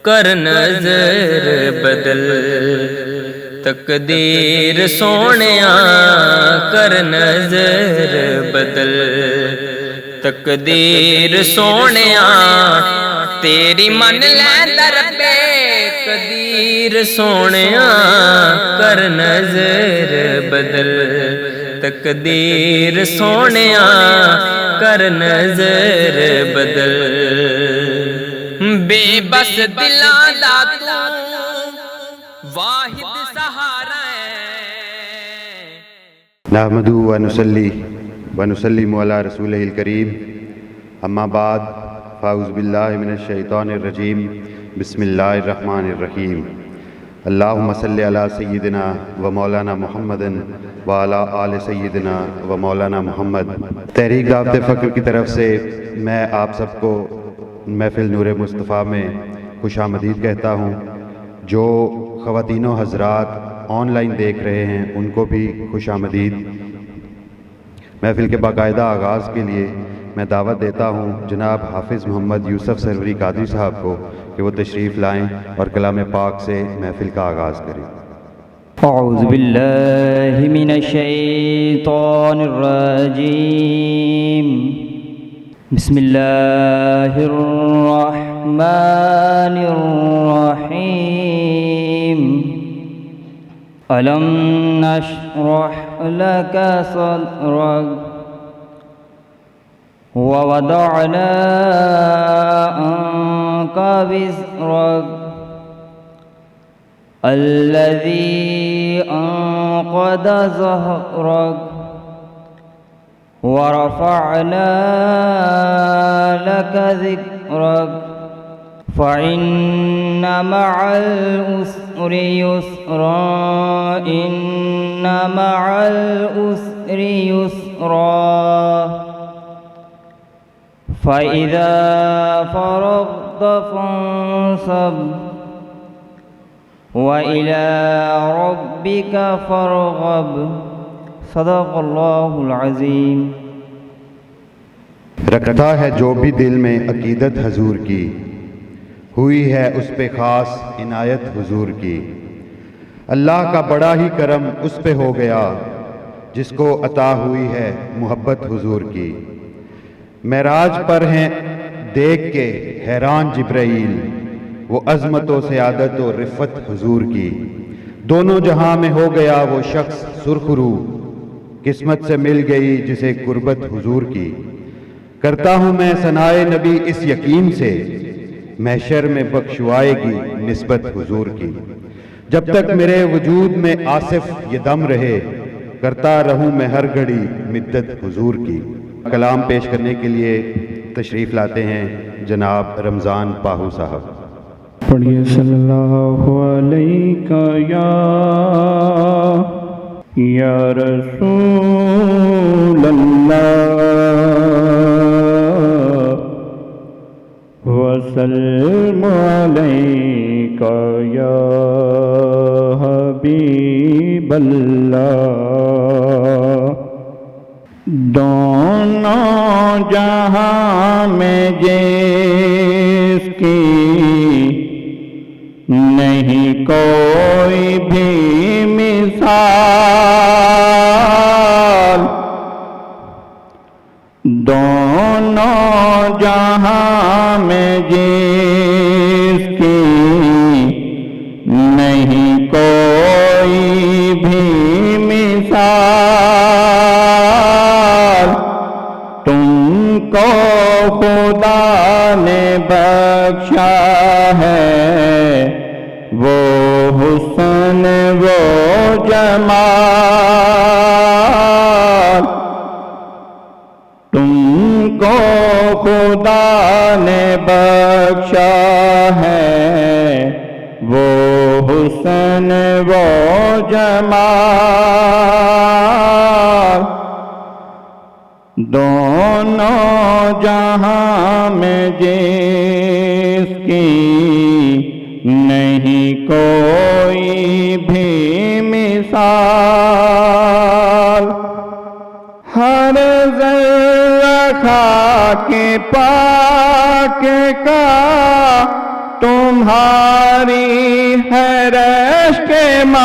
کر نظر بدل تقدیر سونیا کر نظر بدل تقدیر سونیا تیری من لے در پہ قدیر سونیا کر نظر بدل تقدیر سونیا کر نظر بدل بے بس دلاں دا تو واحد سہارا ہے۔ نحمدہ و نصلی و نسلم علی رسولہ الکریم، اما بعد فاعوذ باللہ من الشیطان الرجیم، بسم اللہ الرحمن الرحیم۔ اللہم صلی علی سیدنا و مولانا محمد و علی آل سیدنا و مولانا محمد۔ تحریک دعوت فکر کی طرف سے میں آپ سب کو محفل نور مصطفیٰ میں خوش آمدید کہتا ہوں۔ جو خواتین و حضرات آن لائن دیکھ رہے ہیں ان کو بھی خوش آمدید۔ محفل کے باقاعدہ آغاز کے لیے میں دعوت دیتا ہوں جناب حافظ محمد یوسف سروری قادری صاحب کو کہ وہ تشریف لائیں اور کلام پاک سے محفل کا آغاز کریں۔ اعوذ باللہ من الشیطان الرجیم، بسم اللہ الرحمن الرحیم۔ ألم نشرح لك صدرك ووضعنا عنك وزرك الذي أنقض ظهرك ورفعنا لك ذكرك فإن مع العسر يسرا إن مع العسر يسرا فإذا فرغت فانصب وإلى ربك فارغب۔ صدق اللہ العظیم۔ رکھتا ہے جو بھی دل میں عقیدت حضور کی، ہوئی ہے اس پہ خاص عنایت حضور کی۔ اللہ کا بڑا ہی کرم اس پہ ہو گیا جس کو عطا ہوئی ہے محبت حضور کی۔ معراج پر ہیں دیکھ کے حیران جبرائیل، وہ عظمت و سعادت و رفت حضور کی۔ دونوں جہاں میں ہو گیا وہ شخص سرخ رو، قسمت سے مل گئی جسے قربت حضور کی۔ کرتا ہوں میں ثنائے نبی اس یقین سے، محشر میں بخشوائے گی نسبت حضور کی۔ جب تک میرے وجود میں آصف یہ دم رہے، کرتا رہوں میں ہر گھڑی مدت حضور کی۔ کلام پیش کرنے کے لیے تشریف لاتے ہیں جناب رمضان پاہو صاحب۔ پڑھیے صلی اللہ علیہ یا رسول اللہ، وسلم علیک یا حبیب اللہ۔ دونوں جہاں میں جس کی نہیں کوئی بھی مثال، دونوں جہاں میں جس کی نہیں کوئی بھی مثال، تم کو خدا نے بخشا ہے وہ حسن وہ جمال، تم کو خدا نے بخشا ہے وہ حسن وہ جمال۔ دونوں جہاں میں جس کی نہیں کوئی بھی مثال، ہر ذرہ خاک پاک کا تم تمہاری ہے رشک ماں،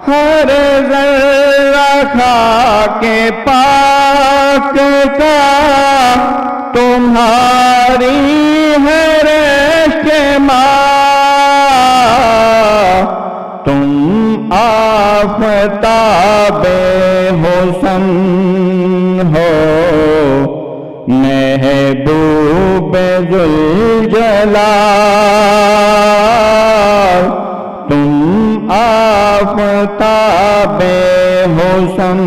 ہر ذرہ خاک پاک کا تمہاری ہے رشک ماں، تم آفتاب حسن ہو، محبوب ذوالجلال، تم آفتاب حسن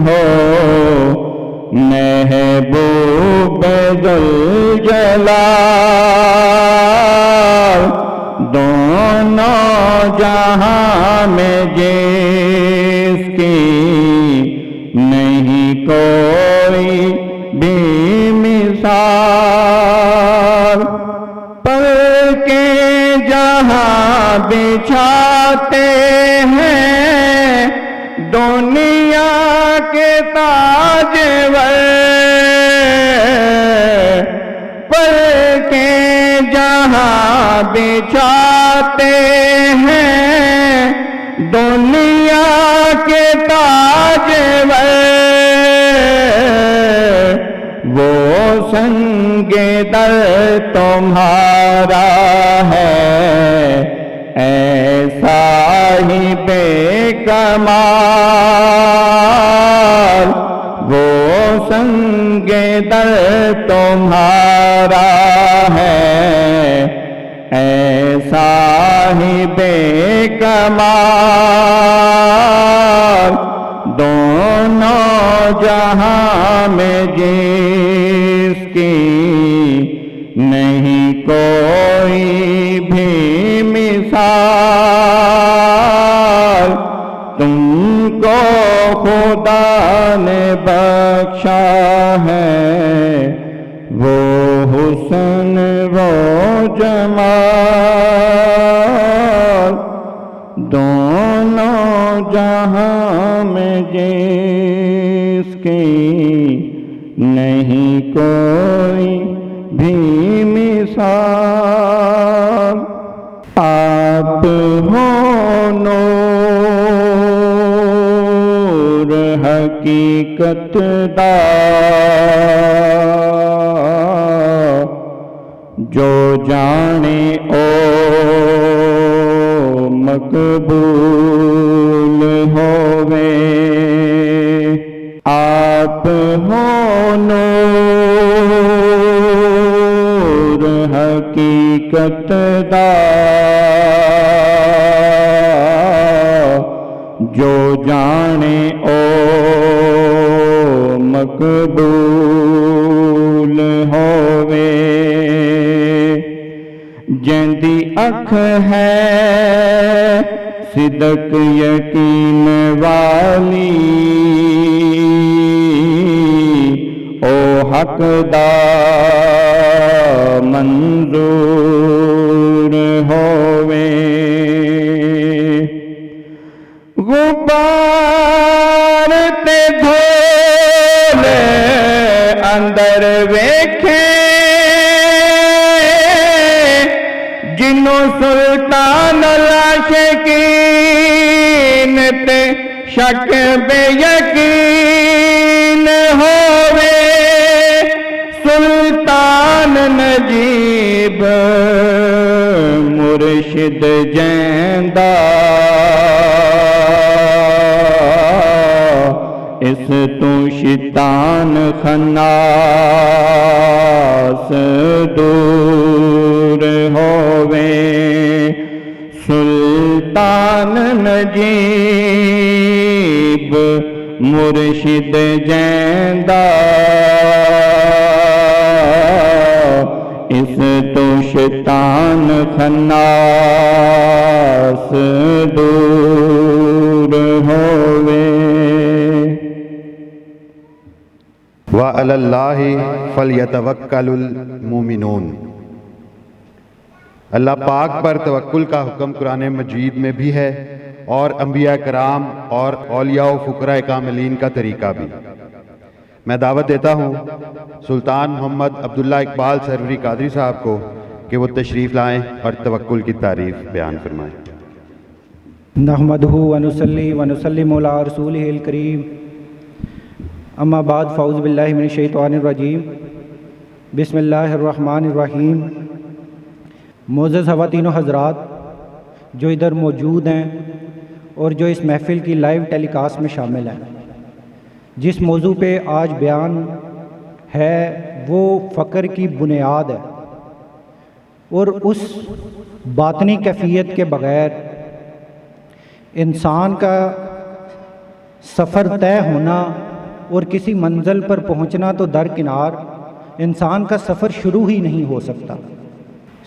ہو، محبوب ذوالجلال، دونوں جہاں میں جس کی نہیں کوئی بھی مثال، پر کے جہاں بچھاتے ہیں دنیا کے تاجور، پر کے جہاں بچھاتے ہیں دنیا کے تاجور، وہ سنگ در تمہارا ہے ایسا ہی بے کمال، وہ سنگ در تمہارا ہے ایسا ہی بے کمال، دونوں جہاں میں جس کی نہیں کوئی بھی مثال، تم کو خدا نے بخشا ہے وہ حسن وہ جمال، دونوں جہاں میں جس کی نہیں کوئی بھی مثال، آپ ہو نور حقیقت دار، جو جانے او مقبول ہووے، آپ ہو نور حقیقت دار، جو جانے او مقبول ہووے، جندی اکھ ہے صدق یقین والی، او حق دا منظور ہووے، غبار تے دھولے اندر ویکھے، جنوں سلطان العاشقین تے شک بے یقین ہووے، سلطان نجیب مرشد جیندہ، اس تو شیطان خناس دور ہووے، سلطان نجیب مرشد جیندہ، اس تو شیطان خناس دور ہووے۔ وَعَلَى اللَّهِ فَلْيَتَوَكَّلُ الْمُؤْمِنُونَ۔ اللہ پاک پر توکل کا حکم قرآن مجید میں بھی ہے اور انبیاء کرام اور اولیاء و فقراء کاملین کا طریقہ بھی۔ میں دعوت دیتا ہوں سلطان محمد عبداللہ اقبال سروری قادری صاحب کو کہ وہ تشریف لائیں اور توکل کی تعریف بیان فرمائیں۔ نحمدہ ونصلی ونسلم علی رسولہ الکریم، اما بعد، فاعوذ باللہ من الشیطان الرجیم، بسم اللہ الرحمن الرحیم۔ معزز خواتین و حضرات جو ادھر موجود ہیں اور جو اس محفل کی لائیو ٹیلی کاسٹ میں شامل ہیں، جس موضوع پہ آج بیان ہے وہ فقر کی بنیاد ہے، اور اس باطنی کیفیت کے بغیر انسان کا سفر طے ہونا اور کسی منزل پر پہنچنا تو درکنار، انسان کا سفر شروع ہی نہیں ہو سکتا۔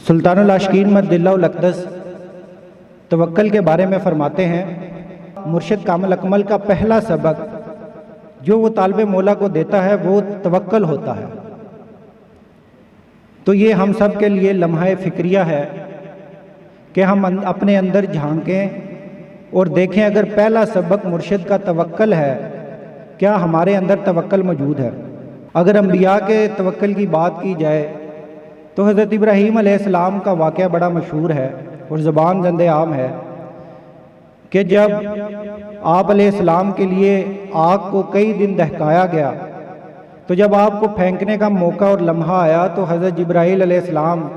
سلطان العاشقین مد اللہ الاقدس توکل کے بارے میں فرماتے ہیں، مرشد کامل اکمل کا پہلا سبق جو وہ طالب مولا کو دیتا ہے وہ توکل ہوتا ہے۔ تو یہ ہم سب کے لیے لمحہ فکریہ ہے کہ ہم اپنے اندر جھانکیں اور دیکھیں اگر پہلا سبق مرشد کا توکل ہے، کیا ہمارے اندر توکل موجود ہے؟ اگر انبیاء کے توکل کی بات کی جائے تو حضرت ابراہیم علیہ السلام کا واقعہ بڑا مشہور ہے اور زبان زند عام ہے کہ جب آپ علیہ السلام کے لیے آگ کو کئی دن دہکایا گیا تو جب آپ کو پھینکنے کا موقع اور لمحہ آیا تو حضرت جبرائیل علیہ السلام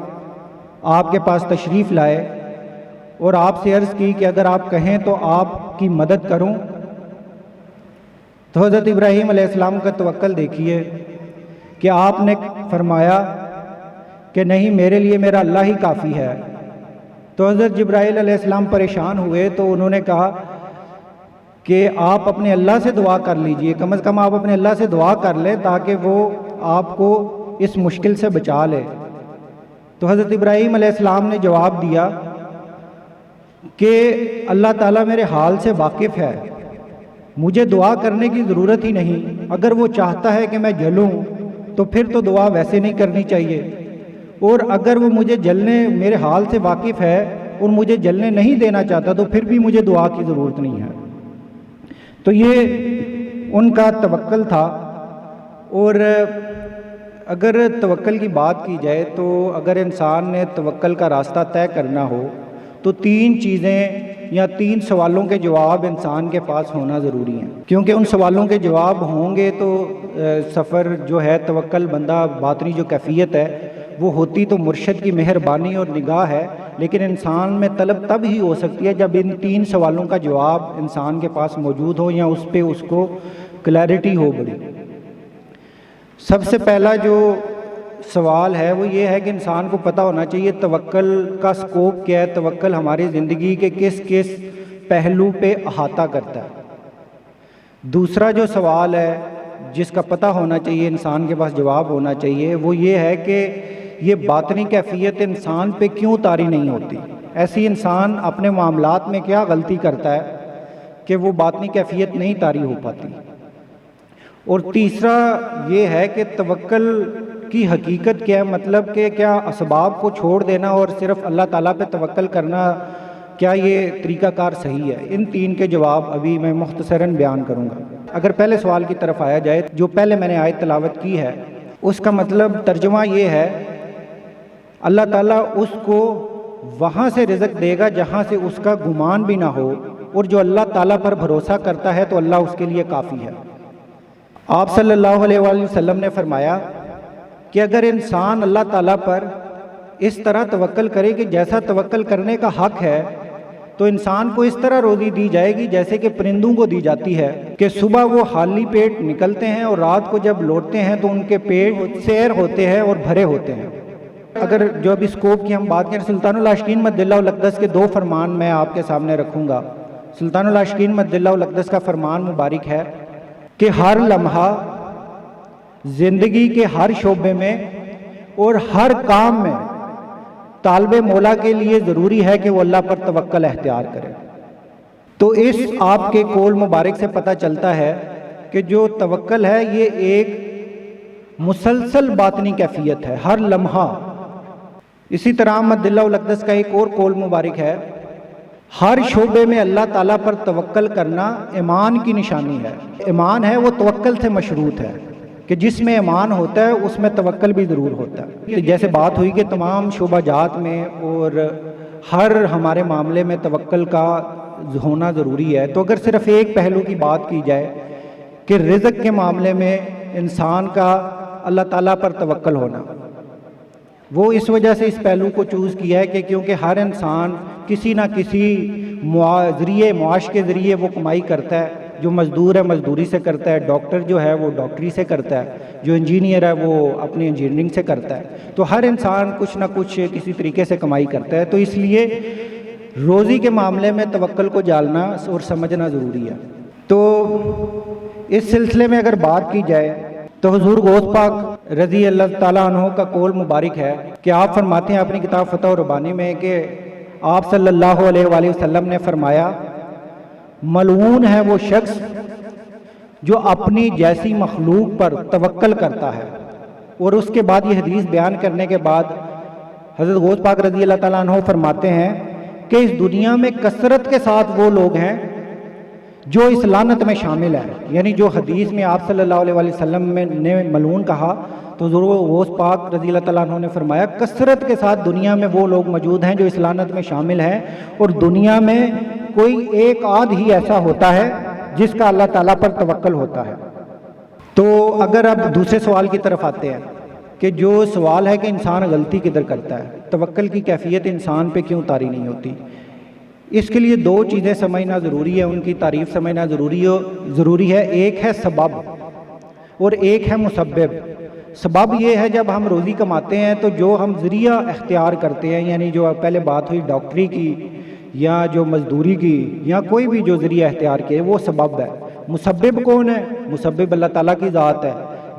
آپ کے پاس تشریف لائے اور آپ سے عرض کی کہ اگر آپ کہیں تو آپ کی مدد کروں۔ تو حضرت ابراہیم علیہ السلام کا توکل دیکھیے کہ آپ نے فرمایا کہ نہیں، میرے لیے میرا اللہ ہی کافی ہے۔ تو حضرت جبرائیل علیہ السلام پریشان ہوئے تو انہوں نے کہا کہ آپ اپنے اللہ سے دعا کر لیجئے، کم از کم آپ اپنے اللہ سے دعا کر لیں تاکہ وہ آپ کو اس مشکل سے بچا لے۔ تو حضرت ابراہیم علیہ السلام نے جواب دیا کہ اللہ تعالیٰ میرے حال سے واقف ہے، مجھے دعا کرنے کی ضرورت ہی نہیں، اگر وہ چاہتا ہے کہ میں جلوں تو پھر تو دعا ویسے نہیں کرنی چاہیے، اور اگر وہ مجھے جلنے میرے حال سے واقف ہے اور مجھے جلنے نہیں دینا چاہتا تو پھر بھی مجھے دعا کی ضرورت نہیں ہے۔ تو یہ ان کا توکل تھا۔ اور اگر توکل کی بات کی جائے تو اگر انسان نے توکل کا راستہ طے کرنا ہو تو 3 چیزیں یا 3 سوالوں کے جواب انسان کے پاس ہونا ضروری ہیں، کیونکہ ان سوالوں کے جواب ہوں گے تو سفر جو ہے توکل بندہ باطنی جو کیفیت ہے وہ ہوتی تو مرشد کی مہربانی اور نگاہ ہے، لیکن انسان میں طلب تب ہی ہو سکتی ہے جب ان 3 سوالوں کا جواب انسان کے پاس موجود ہو یا اس پہ اس کو کلیئرٹی ہو بڑی۔ سب سے پہلا جو سوال ہے وہ یہ ہے کہ انسان کو پتہ ہونا چاہیے توکل کا سکوپ کیا ہے، توکل ہماری زندگی کے کس کس پہلو پہ احاطہ کرتا ہے۔ دوسرا جو سوال ہے جس کا پتہ ہونا چاہیے، انسان کے پاس جواب ہونا چاہیے، وہ یہ ہے کہ یہ باطنی کیفیت انسان پہ کیوں طاری نہیں ہوتی؟ ایسی انسان اپنے معاملات میں کیا غلطی کرتا ہے کہ وہ باطنی کیفیت نہیں طاری ہو پاتی؟ اور تیسرا یہ ہے کہ توکل کی حقیقت کیا ہے، مطلب کہ کیا اسباب کو چھوڑ دینا اور صرف اللہ تعالیٰ پہ توکل کرنا، کیا یہ طریقہ کار صحیح ہے؟ ان 3 کے جواب ابھی میں مختصراً بیان کروں گا۔ اگر پہلے سوال کی طرف آیا جائے، جو پہلے میں نے آیت تلاوت کی ہے اس کا مطلب ترجمہ یہ ہے، اللہ تعالیٰ اس کو وہاں سے رزق دے گا جہاں سے اس کا گمان بھی نہ ہو، اور جو اللہ تعالیٰ پر بھروسہ کرتا ہے تو اللہ اس کے لیے کافی ہے۔ آپ صلی اللہ علیہ وآلہ وسلم نے فرمایا کہ اگر انسان اللہ تعالیٰ پر اس طرح توکل کرے کہ جیسا توکل کرنے کا حق ہے تو انسان کو اس طرح روزی دی جائے گی جیسے کہ پرندوں کو دی جاتی ہے کہ صبح وہ خالی پیٹ نکلتے ہیں اور رات کو جب لوٹتے ہیں تو ان کے پیٹ سیر ہوتے ہیں اور بھرے ہوتے ہیں۔ اگر جو ابھی اسکوپ کی ہم بات کریں، سلطان العاشقین مد اللہ الاقدس کے 2 فرمان میں آپ کے سامنے رکھوں گا۔ سلطان العاشقین مد اللہ الاقدس کا فرمان مبارک ہے کہ ہر لمحہ زندگی کے ہر شعبے میں اور ہر کام میں طالب مولا کے لیے ضروری ہے کہ وہ اللہ پر توکل اختیار کرے۔ تو اس آپ کے قول مبارک سے پتہ چلتا ہے کہ جو توکل ہے یہ ایک مسلسل باطنی کیفیت ہے، ہر لمحہ۔ اسی طرح مد اللہ الاقدس کا ایک اور قول مبارک ہے، ہر شعبے میں اللہ تعالیٰ پر توکل کرنا ایمان کی نشانی ہے۔ ایمان ہے وہ توکل سے مشروط ہے۔ کہ جس میں ایمان ہوتا ہے اس میں توکل بھی ضرور ہوتا ہے. جیسے بات ہوئی کہ تمام شعبہ جات میں اور ہر ہمارے معاملے میں توکل کا ہونا ضروری ہے، تو اگر صرف ایک پہلو کی بات کی جائے کہ رزق کے معاملے میں انسان کا اللہ تعالیٰ پر توکل ہونا، وہ اس وجہ سے اس پہلو کو چوز کیا ہے کہ کیونکہ ہر انسان کسی نہ کسی ذریعے معاش کے ذریعے وہ کمائی کرتا ہے. جو مزدور ہے مزدوری سے کرتا ہے، ڈاکٹر جو ہے وہ ڈاکٹری سے کرتا ہے، جو انجینئر ہے وہ اپنی انجینئرنگ سے کرتا ہے. تو ہر انسان کچھ نہ کچھ کسی طریقے سے کمائی کرتا ہے. تو اس لیے روزی کے معاملے میں توکل کو جاننا اور سمجھنا ضروری ہے. تو اس سلسلے میں اگر بات کی جائے تو حضور غوث پاک رضی اللہ تعالیٰ عنہ کا قول مبارک ہے کہ آپ فرماتے ہیں اپنی کتاب فتح و ربانی میں کہ آپ صلی اللہ علیہ وآلہ وسلم نے فرمایا، ملعون ہے وہ شخص جو اپنی جیسی مخلوق پر توکل کرتا ہے. اور اس کے بعد یہ حدیث بیان کرنے کے بعد حضرت غوث پاک رضی اللہ تعالیٰ عنہ فرماتے ہیں کہ اس دنیا میں کثرت کے ساتھ وہ لوگ ہیں جو اس لعنت میں شامل ہیں. یعنی جو حدیث میں آپ صلی اللہ علیہ وآلہ وسلم نے ملعون کہا تو ضرور غوث پاک رضی اللہ تعالیٰ عنہ نے فرمایا کثرت کے ساتھ دنیا میں وہ لوگ موجود ہیں جو اس لعنت میں شامل ہیں، اور دنیا میں کوئی ایک آدھ ہی ایسا ہوتا ہے جس کا اللہ تعالیٰ پر توکل ہوتا ہے. تو اگر اب دوسرے سوال کی طرف آتے ہیں کہ جو سوال ہے کہ انسان غلطی کدھر کرتا ہے، توکل کی کیفیت انسان پہ کیوں طاری نہیں ہوتی، اس کے لیے دو چیزیں سمجھنا ضروری ہے، ان کی تعریف سمجھنا ضروری ہے. ایک ہے سبب اور ایک ہے مسبب. سبب یہ ہے جب ہم روزی کماتے ہیں تو جو ہم ذریعہ اختیار کرتے ہیں، یعنی جو پہلے بات ہوئی ڈاکٹری کی یا جو مزدوری کی یا کوئی بھی جو ذریعہ اختیار کیے، وہ سبب ہے. مسبب کون ہے؟ مسبب اللہ تعالیٰ کی ذات ہے.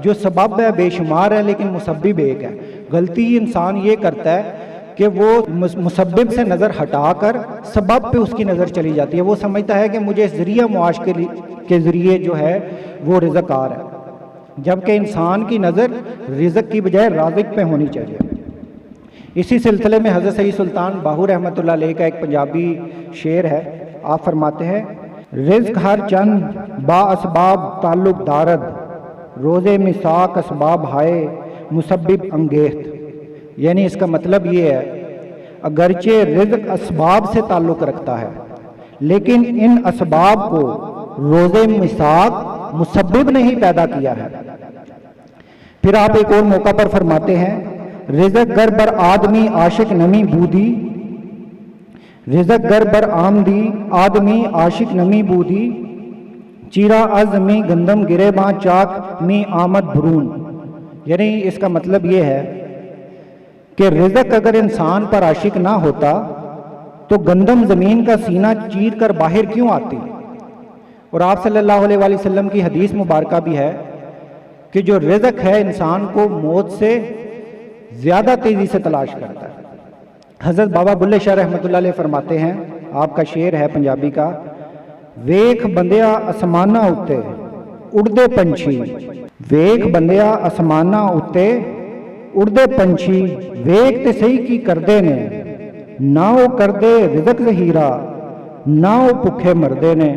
جو سبب ہے بے شمار ہے لیکن مسبب ایک ہے. غلطی انسان یہ کرتا ہے کہ وہ مسبب سے نظر ہٹا کر سبب پہ اس کی نظر چلی جاتی ہے. وہ سمجھتا ہے کہ مجھے ذریعہ معاش کے ذریعے جو ہے وہ رزق آ رہا ہے، جبکہ انسان کی نظر رزق کی بجائے رازق پہ ہونی چاہیے. اسی سلسلے میں حضرت سید سلطان باہو رحمۃ اللہ علیہ کا ایک پنجابی شعر ہے. آپ فرماتے ہیں، رزق ہر چند با اسباب تعلق دارد، روزے مساق اسباب ہائے مسبب انگیخت. یعنی اس کا مطلب یہ ہے اگرچہ رزق اسباب سے تعلق رکھتا ہے لیکن ان اسباب کو روزے مساق مسبب نے ہی پیدا کیا ہے. پھر آپ ایک اور موقع پر فرماتے ہیں، رزق گر بر آدمی عاشق نمی بودی، رزق گر بر آمدی آدمی عاشق نمی بودی، چیرا از می گندم گرے باں چاک می آمد برون. یعنی اس کا مطلب یہ ہے کہ رزق اگر انسان پر عاشق نہ ہوتا تو گندم زمین کا سینہ چیر کر باہر کیوں آتی. اور آپ صلی اللہ علیہ وآلہ وسلم کی حدیث مبارکہ بھی ہے کہ جو رزق ہے انسان کو موت سے زیادہ تیزی سے تلاش کرتا ہے. حضرت بابا بلے شاہ رحمۃ اللہ علیہ فرماتے ہیں، آپ کا شعر ہے پنجابی کا، ویکھ بندیا آسماناں اُتے اڑدے پنچھی، ویکھ بندیا آسماناں اُتے اڑدے پنچھی، ویکھ تے صحیح کی کردے نے، نہ وہ کردے رزق ذخیرہ نہ وہ بھکھے مردے نے،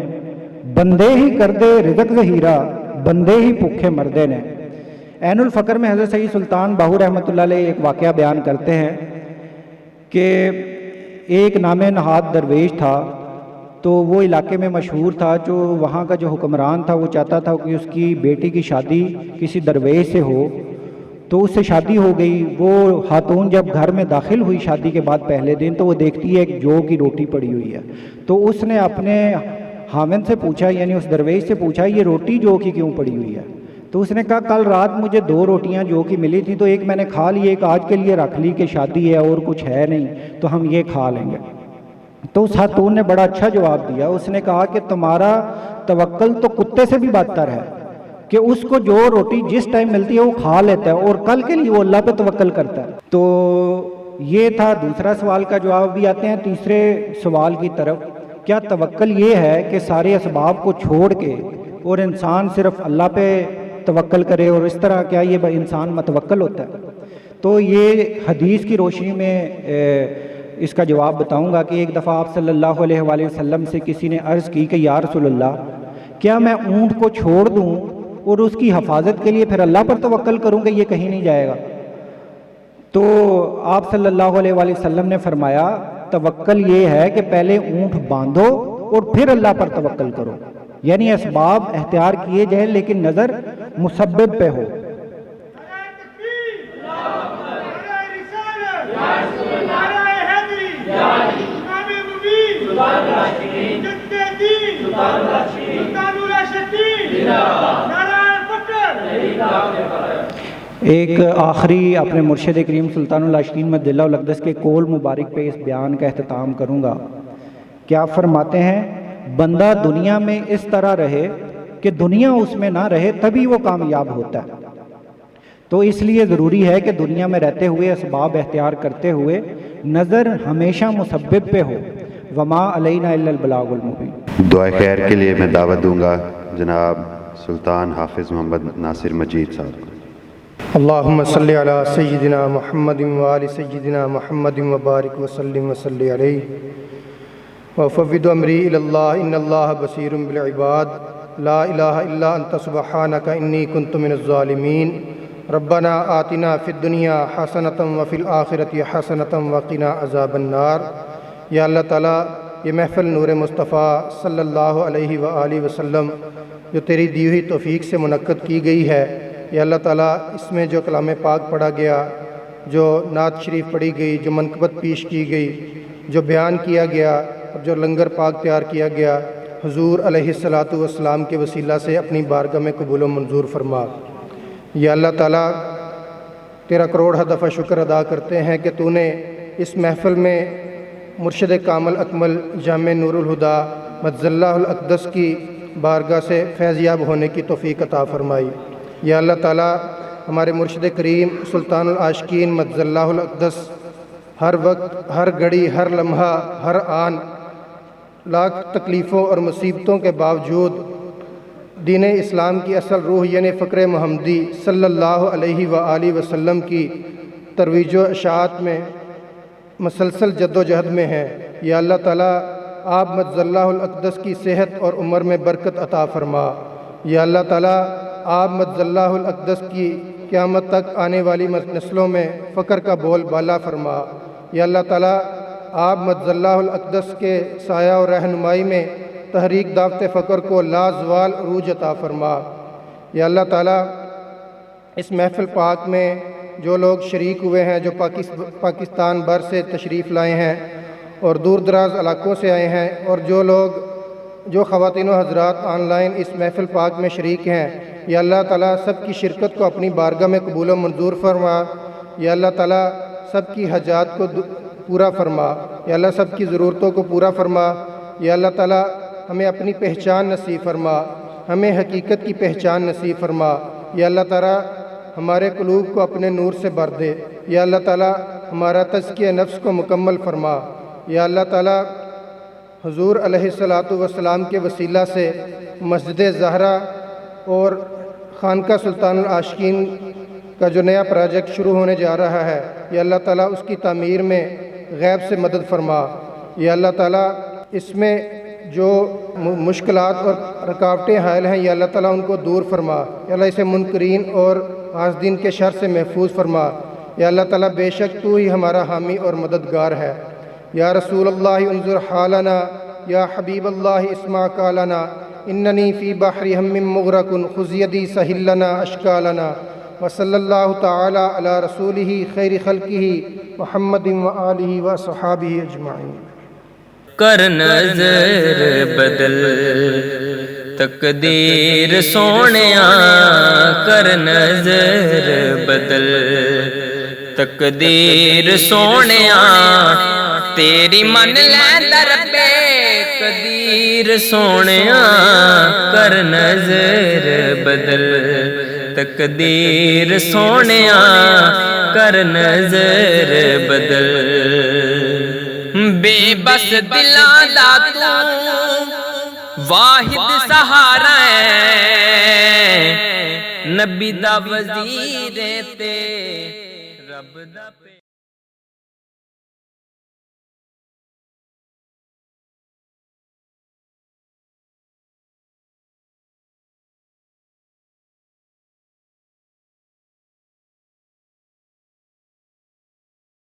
بندے ہی کردے رزق ذخیرہ بندے ہی بھوکے مردے نے. عین الفقر میں حضرت سید سلطان باہو رحمۃ اللہ علیہ ایک واقعہ بیان کرتے ہیں کہ ایک نام نہاد درویش تھا، تو وہ علاقے میں مشہور تھا. جو وہاں کا جو حکمران تھا وہ چاہتا تھا کہ اس کی بیٹی کی شادی کسی درویش سے ہو، تو اس سے شادی ہو گئی. وہ خاتون جب گھر میں داخل ہوئی شادی کے بعد پہلے دن تو وہ دیکھتی ہے ایک جو کی روٹی پڑی ہوئی ہے. تو اس نے اپنے خاوند سے پوچھا، یعنی اس درویش سے پوچھا، یہ روٹی جو کی کیوں پڑی ہوئی ہے؟ تو اس نے کہا کل رات مجھے 2 روٹیاں جو کی ملی تھی، تو ایک میں نے کھا لی، ایک آج کے لیے رکھ لی کہ شادی ہے اور کچھ ہے نہیں تو ہم یہ کھا لیں گے. تو اس خاتون نے بڑا اچھا جواب دیا. اس نے کہا کہ تمہارا توکل تو کتے سے بھی بدتر ہے کہ اس کو جو روٹی جس ٹائم ملتی ہے وہ کھا لیتا ہے اور کل کے لیے وہ اللہ پہ توکل کرتا ہے. تو یہ تھا دوسرا سوال کا جواب. بھی آتے ہیں تیسرے سوال کی طرف. کیا توکل یہ ہے کہ سارے اسباب کو چھوڑ کے اور انسان صرف اللہ پہ توکل کرے، اور اس طرح کیا یہ انسان متوکل ہوتا ہے؟ تو یہ حدیث کی روشنی میں اس کا جواب بتاؤں گا کہ ایک دفعہ آپ صلی اللہ علیہ وآلہ وسلم سے کسی نے عرض کی کہ یا رسول اللہ، کیا میں اونٹ کو چھوڑ دوں اور اس کی حفاظت کے لیے پھر اللہ پر توکل کروں کہ یہ کہیں نہیں جائے گا؟ تو آپ صلی اللہ علیہ وآلہ وسلم نے فرمایا توکل یہ ہے کہ پہلے اونٹ باندھو اور پھر اللہ پر توکل کرو، یعنی اسباب اختیار کیے جائیں لیکن نظر مسبب پہ ہو۔ ایک آخری اپنے مرشد کریم سلطان العاشقین مجدہ الاقدس کے قول مبارک پہ اس بیان کا اختتام کروں گا۔ کیا فرماتے ہیں؟ بندہ دنیا میں اس طرح رہے کہ دنیا اس میں نہ رہے تبھی وہ کامیاب ہوتا ہے۔ تو اس لیے ضروری ہے کہ دنیا میں رہتے ہوئے اسباب اختیار کرتے ہوئے نظر ہمیشہ مسبب پہ ہو۔ وما علینا الا البلاغ المبین۔ دعائے خیر کے لیے میں دعوت دوں گا جناب سلطان حافظ محمد ناصر مجید صاحب کو۔ اللہم صلی علی سیدنا محمد وآل سیدنا محمد وبارک وسلم وصلی علیہ وفوض امری الی اللہ ان اللہ بصیر بالعباد لا الہ الا انت سبحانک انی کنت من الظالمین ربنا آتنا فی الدنیا حسنۃ وفی الآخرۃ حسنۃ وقنا عذاب النار۔ یا اللہ تعالیٰ یہ محفل نور مصطفیٰ صلی اللہ علیہ وآلہ وسلم جو تیری دی ہوئی توفیق سے منعقد کی گئی ہے، یا اللہ تعالیٰ اس میں جو کلام پاک پڑھا گیا، جو نعت شریف پڑھی گئی، جو منقبت پیش کی گئی، جو بیان کیا گیا اور جو لنگر پاک تیار کیا گیا، حضور علیہ الصلاۃ والسلام کے وسیلہ سے اپنی بارگاہ میں قبول و منظور فرما۔ یا اللہ تعالیٰ تیرا کروڑ دفعہ شکر ادا کرتے ہیں کہ تو نے اس محفل میں مرشد کامل اکمل جامع نور الہدا مجدہ الاقدس کی بارگاہ سے فیض یاب ہونے کی توفیق عطا فرمائی۔ یا اللہ تعالیٰ ہمارے مرشد کریم سلطان العاشقین مجدہ الاقدس ہر وقت، ہر گھڑی، ہر لمحہ، ہر آن لاکھ تکلیفوں اور مصیبتوں کے باوجود دین اسلام کی اصل روح یعنی فکر محمدی صلی اللہ علیہ وآلہ وسلم کی ترویج و اشاعت میں مسلسل جد و جہد میں ہیں۔ یا اللہ تعالیٰ آپ مجدہ الاقدس کی صحت اور عمر میں برکت عطا فرما۔ یا اللہ تعالیٰ آپ مجدہ الاقدس کی قیامت تک آنے والی نسلوں میں فقر کا بول بالا فرما۔ یا اللہ تعالیٰ آپ مجدہ الاقدس کے سایہ اور رہنمائی میں تحریک دعوت فقر کو لازوال عروج عطا فرما۔ یا اللہ تعالیٰ اس محفل پاک میں جو لوگ شریک ہوئے ہیں، جو پاکستان بھر سے تشریف لائے ہیں اور دور دراز علاقوں سے آئے ہیں، اور جو خواتین و حضرات آن لائن اس محفل پاک میں شریک ہیں، یا اللہ تعالیٰ سب کی شرکت کو اپنی بارگاہ میں قبول و منظور فرما۔ یا اللہ تعالیٰ سب کی حاجات کو پورا فرما۔ یا اللہ سب کی ضرورتوں کو پورا فرما۔ یا اللہ تعالیٰ ہمیں اپنی پہچان نصیب فرما، ہمیں حقیقت کی پہچان نصیب فرما۔ یا اللہ تعالیٰ ہمارے قلوب کو اپنے نور سے بھر دے۔ یا اللہ تعالیٰ ہمارا تزکیہ نفس کو مکمل فرما۔ یا اللہ تعالیٰ حضور علیہ الصلاۃ والسلام کے وسیلہ سے مسجد زہرا اور خانقاہ سلطان العاشقین کا جو نیا پروجیکٹ شروع ہونے جا رہا ہے، یا اللہ تعالیٰ اس کی تعمیر میں غیب سے مدد فرما۔ یا اللہ تعالیٰ اس میں جو مشکلات اور رکاوٹیں حائل ہیں، یا اللہ تعالیٰ ان کو دور فرما۔ یا اللہ اسے منکرین اور حاسدین کے شر سے محفوظ فرما۔ یا اللہ تعالیٰ بے شک تو ہی ہمارا حامی اور مددگار ہے۔ یا رسول اللہ انظر حالنا، یا حبیب اللہ اسمع قالنا، اننی فی بحر ہم مغرق خذ یدی سہل لنا اشکالنا۔ وصلی اللہ تعالی علی رسولہ خیر خلقہ محمد وآلہ وصحابہ اجمعین۔ کر نظر بدل تقدیر سونیا، کر نظر بدل تقدیر سونیا، تیری من لے در پہ قدیر سونیا، کر نظر بدل تقدیر سونیا، کر نظر بدل۔ بے بس دلاں دا تو واحد سہارا ہے، نبی دا وزیر تے رب دا